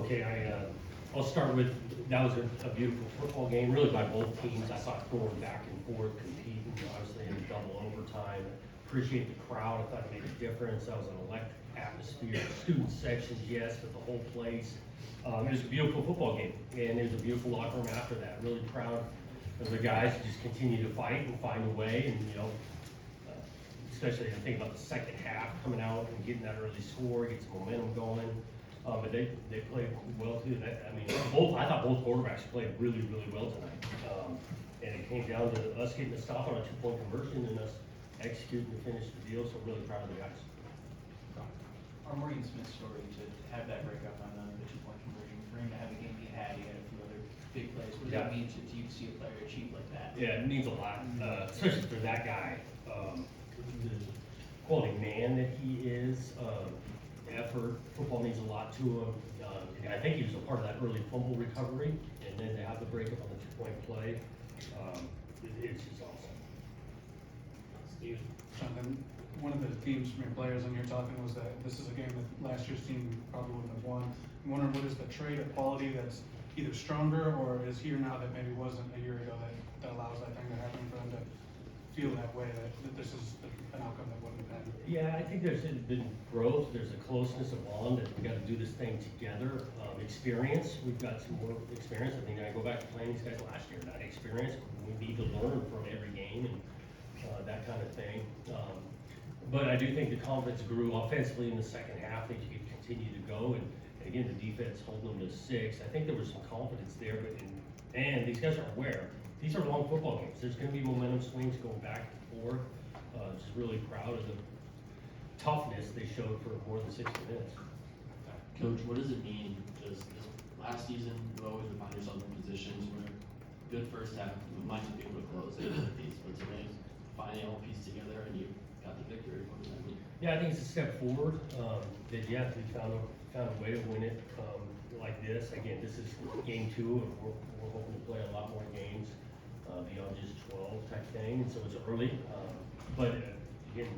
okay, I'll start with, that was a beautiful football game, really by both teams. I thought going back and forth, competing, obviously in double overtime. Appreciate the crowd, I thought it made a difference. That was an electric atmosphere, student sections, yes, but the whole place. It was a beautiful football game, and it was a beautiful locker room after that. Really proud of the guys who just continue to fight and find a way, and especially I think about the second half, coming out and getting that early score, get some momentum going. But they played well too. I thought both quarterbacks played really, really well tonight. And it came down to us getting a stop on a 2-point conversion and us executing to finish the deal. So really proud of the guys. Our Morgan Smith story to have that breakup on the 2-point conversion, for him to have the game he had a few other big plays. What does that mean to you to see a player achieve like that? Yeah, it means a lot, especially for that guy. The quality man that he is, effort, football means a lot to him. I think he was a part of that early fumble recovery, and then to have the breakup on the 2-point play, it's just awesome. Steve. Jonathan, one of the themes from your players when you're talking was that this is a game that last year's team probably wouldn't have won. I'm wondering what is the trait or quality that's either stronger or is here now that maybe wasn't a year ago that allows that thing to happen for them to feel that way, that this is an outcome that wouldn't have been. Yeah, I think there's been growth, there's a closeness of bond, that we gotta do this thing together. Experience, we've got some more experience. I think I go back to playing these guys last year, that experience, we need to learn from every game and that kind of thing. But I do think the confidence grew offensively in the second half, that you could continue to go, and again, the defense holding them to 6. I think there was some confidence there, and these guys are aware, these are long football games. There's gonna be momentum swings going back and forth. Just really proud of the toughness they showed for more than 60 minutes. Coach, what does it mean? Because last season, you always would find yourself in positions where good first half, you might not be able to close it, but today, finally all pieced together and you got the victory. What does that mean? Yeah, I think it's a step forward. That we found a way to win it like this. Again, this is game 2, and we're hoping to play a lot more games beyond just 12 type thing. And so it's early, but again,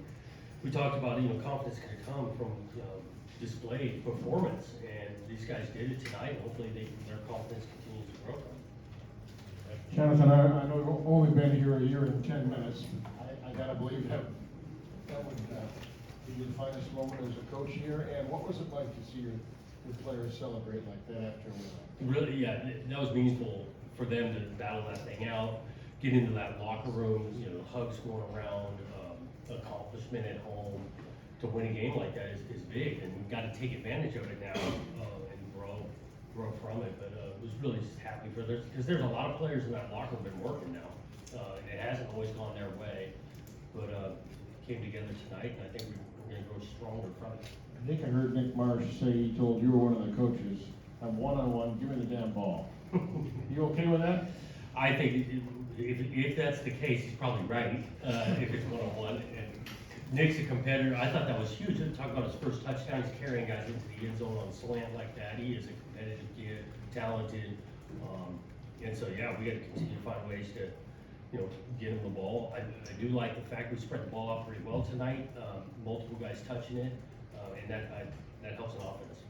we talked about confidence can come from displayed performance, and these guys did it tonight. Hopefully, their confidence continues to grow. Jonathan, I know you've only been here a year and 10 minutes. I gotta believe that would be your finest moment as a coach here. And what was it like to see your players celebrate like that after a win? Really, yeah, that was meaningful for them to battle that thing out, get into that locker room, hugs going around, accomplishment at home. To win a game like that is big, and we've got to take advantage of it now and grow from it. But it was really just happy for this, because there's a lot of players in that locker room been working now. It hasn't always gone their way, but came together tonight, and I think we're going to grow stronger from it. I think I heard Nick Marsh say he told you were one of the coaches, I'm one-on-one, give me the damn ball. You okay with that? I think if that's the case, he's probably right. If it's one-on-one. Nick's a competitor. I thought that was huge. Talk about his first touchdown. He's carrying guys into the end zone on slant like that. He is a competitive kid, talented. And so, yeah, we got to continue to find ways to, get him the ball. I do like the fact we spread the ball out pretty well tonight. Multiple guys touching it, and that helps an offense.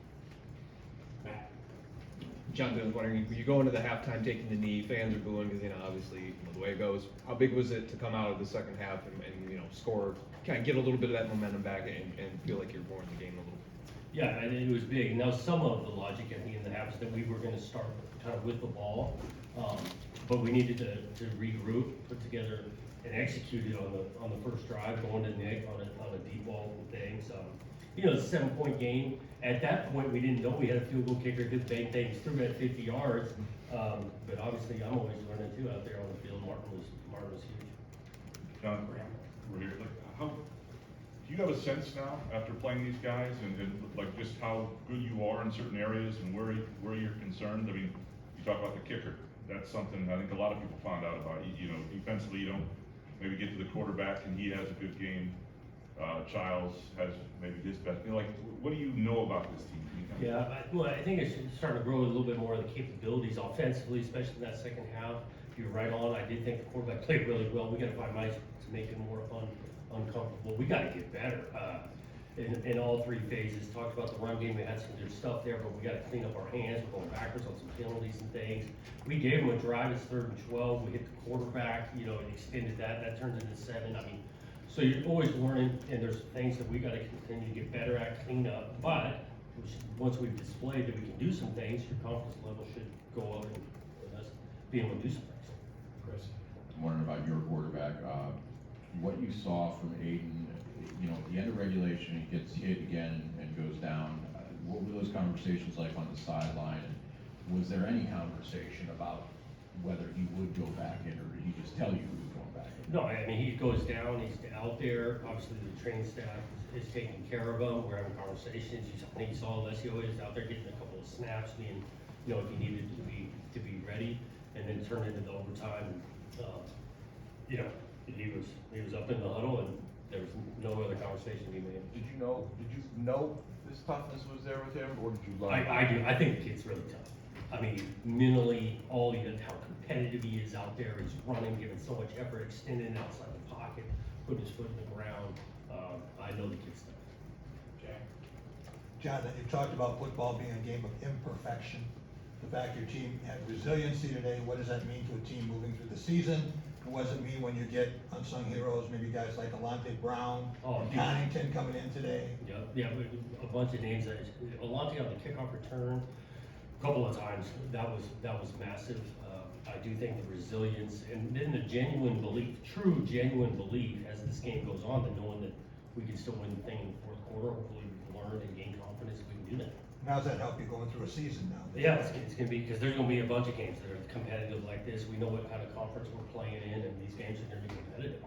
Jonathan, I was wondering, you go into the halftime taking the knee, fans are booing because, obviously, the way it goes. How big was it to come out of the second half and score, kind of get a little bit of that momentum back and feel like you're more in the game a little? Yeah, I think it was big. Now, some of the logic at the end of the half is that we were going to start kind of with the ball, but we needed to regroup, put together, and execute it on the first drive, going to Nick on a deep ball thing. So, it's a 7-point game. At that point, we didn't know we had a field goal kicker, did bang things through at 50 yards. But obviously, I'm always learning too out there on the field. Martin was huge. John, we're here. Do you have a sense now after playing these guys and like just how good you are in certain areas and where you're concerned? I mean, you talk about the kicker. That's something I think a lot of people found out about. Defensively, you don't maybe get to the quarterback and he has a good game. Childs has maybe his best. What do you know about this team? Yeah, I think it's starting to grow a little bit more of the capabilities offensively, especially in that second half. You're right on. I did think the quarterback played really well. We got to find ways to make it more uncomfortable. We got to get better. in all three phases. Talked about the run game, we had some good stuff there, but we gotta clean up our hands, we're going backwards on some penalties and things. We gave them a drive, it's 3rd and 12, we hit the quarterback, you know, and extended that turns into 7, I mean, so you're always learning, and there's things that we gotta continue to get better at, clean up, but once we've displayed that we can do some things, your confidence level should go up and us being able to do some things. Chris? I'm wondering about your quarterback, what you saw from Aiden, you know, at the end of regulation, he gets hit again and goes down. What were those conversations like on the sideline? Was there any conversation about whether he would go back in, or did he just tell you he was going back in? No, I mean, he goes down, he's out there, obviously the training staff is taking care of him, we're having conversations, I think you saw Alessio is out there getting a couple of snaps, being, you know, if he needed to be ready, and then turn into the overtime, you know, he was up in the huddle, and there was no other conversation we made. Did you know this toughness was there with him, or did you learn? I do, I think the kid's really tough. I mean, mentally, how competitive he is out there, he's running, giving so much effort, extending outside the pocket, putting his foot in the ground. I know the kid's tough. Jack? Jonathan, you talked about football being a game of imperfection. The fact your team had resiliency today, what does that mean to a team moving through the season? And what does it mean when you get unsung heroes, maybe guys like Alante Brown, Oh, and yeah. Connington coming in today? Yeah, a bunch of names, Alante on the kickoff return, a couple of times, that was massive. I do think the resilience, and then the genuine belief, true genuine belief as this game goes on, that knowing that we can still win the thing in the 4th quarter, hopefully we can learn and gain confidence if we can do that. And how's that help you going through a season now? Yeah, it's gonna be, because there's gonna be a bunch of games that are competitive like this, we know what kind of conference we're playing in, and these games are gonna be competitive.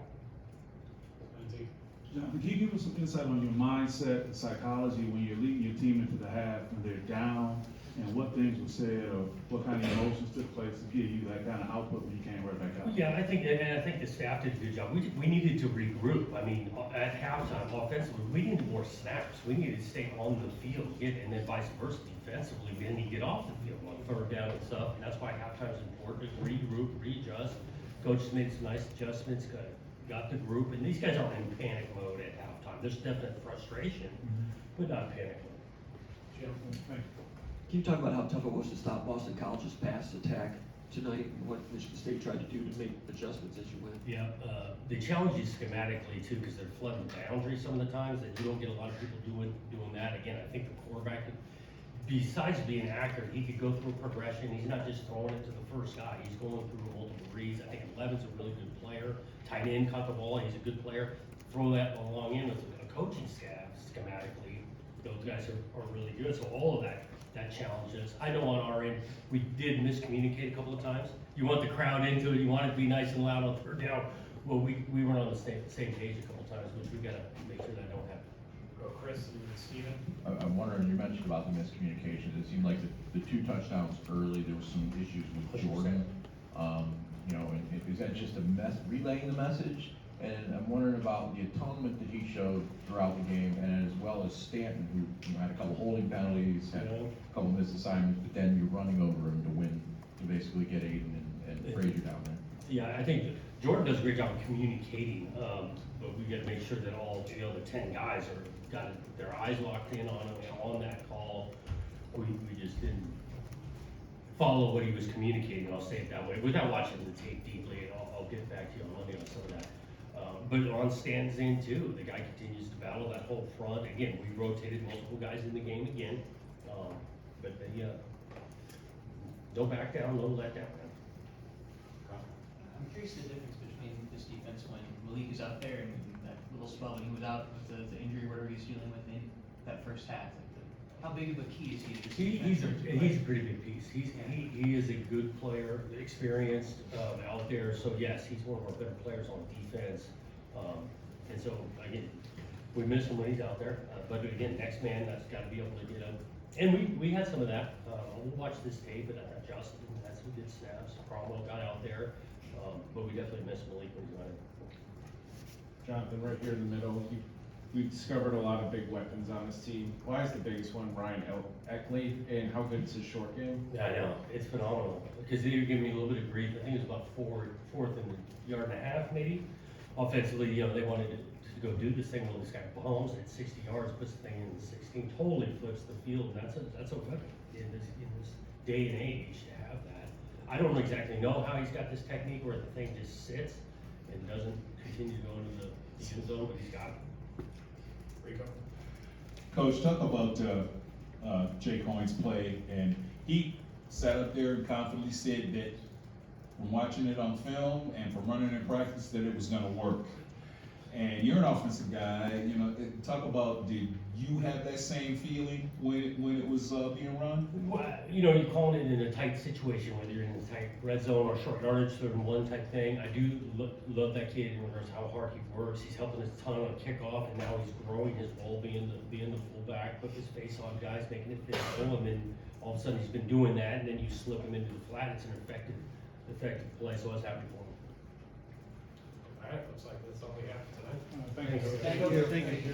John, can you give us some insight on your mindset and psychology when you're leading your team into the half, when they're down, and what things were said, or what kind of emotions took place to give you that kind of output when you came right back out? Yeah, I think the staff did a good job. We needed to regroup. I mean, at halftime offensively, we needed more snaps. We needed to stay on the field, and then vice versa defensively. We didn't get off the field on 3rd down and stuff, and that's why halftime is important, to regroup, readjust. Coach made some nice adjustments, got the group, and these guys aren't in panic mode at halftime. There's definite frustration, but not panic mode. Jim? Can you talk about how tough it was to stop Boston College's pass attack tonight, and what Michigan State tried to do to make adjustments as you went? Yeah, the challenge is schematically too, because they're flooding boundaries some of the times, that you don't get a lot of people doing that. Again, I think the quarterback, besides being accurate, he could go through a progression. He's not just throwing it to the first guy, he's going through multiple reads. I think Levin's a really good player. Tight end caught the ball, he's a good player. Throw that along in with a coaching staff schematically, those guys are really good. So all of that challenges. I know on our end, we did miscommunicate a couple of times. You want the crowd into it, you want it to be nice and loud on 3rd down. Well, we weren't on the same page a couple of times, which we gotta make sure that don't happen. Go Chris and then Steven? I'm wondering, you mentioned about the miscommunications, it seemed like the 2 touchdowns early, there was some issues with Jordan. You know, and is that just relaying the message? And I'm wondering about the atonement that he showed throughout the game, and as well as Stanton, who, you know, had a couple holding penalties, had a couple missed assignments, but then you're running over him to win, to basically get Aiden and Frazier down there. Yeah, I think Jordan does a great job of communicating, but we gotta make sure that all the other 10 guys got their eyes locked in on him, on that call. We just didn't follow what he was communicating, I'll say it that way, without watching the tape deeply, and I'll get back to you on Monday on some of that. But on Stan's end too, the guy continues to battle that whole front. Again, we rotated multiple guys in the game again, but they, don't back down, don't let down. I'm curious the difference between this defense when Malik is out there and that little spell when he was out with the injury, whatever he's dealing with in that first half. How big of a key is he to this defense? He's a pretty big piece. He is a good player, experienced, out there. So yes, he's one of our better players on defense. And so again, we miss him when he's out there. But again, next man, that's got to be able to get him. And we had some of that. We'll watch this tape, but Justin had some good snaps. Cromwell got out there, but we definitely missed Malik when he's running. Jonathan, right here in the middle, we've discovered a lot of big weapons on this team. Why is the biggest one Ryan Eckley, and how good is his short game? Yeah, I know, it's phenomenal, because they were giving me a little bit of grief. I think it was about fourth and a yard and a half maybe. offensively, they wanted to go do this thing, well, this guy bombs at 60 yards, puts the thing in the 16, totally flips the field, and that's a weapon in this day and age to have that. I don't exactly know how he's got this technique where the thing just sits and doesn't continue to go into the end zone, but he's got it. Rico? Coach, talk about Jay Coyne's play, and he sat up there and confidently said that from watching it on film and from running in practice that it was gonna work. And you're an offensive guy, talk about, did you have that same feeling when it was being run? Well, you're calling it in a tight situation, whether you're in a tight red zone or short yardage, third and one type thing. I do love that kid in regards to how hard he works. He's helping us a ton on kickoff, and now he's growing his role, being the fullback, put his face on guys, making it physical, and then all of a sudden he's been doing that, and then you slip him into the flat. It's an effective play, so I was happy for him. All right, looks like that's all we have tonight. Thank you. Thank you.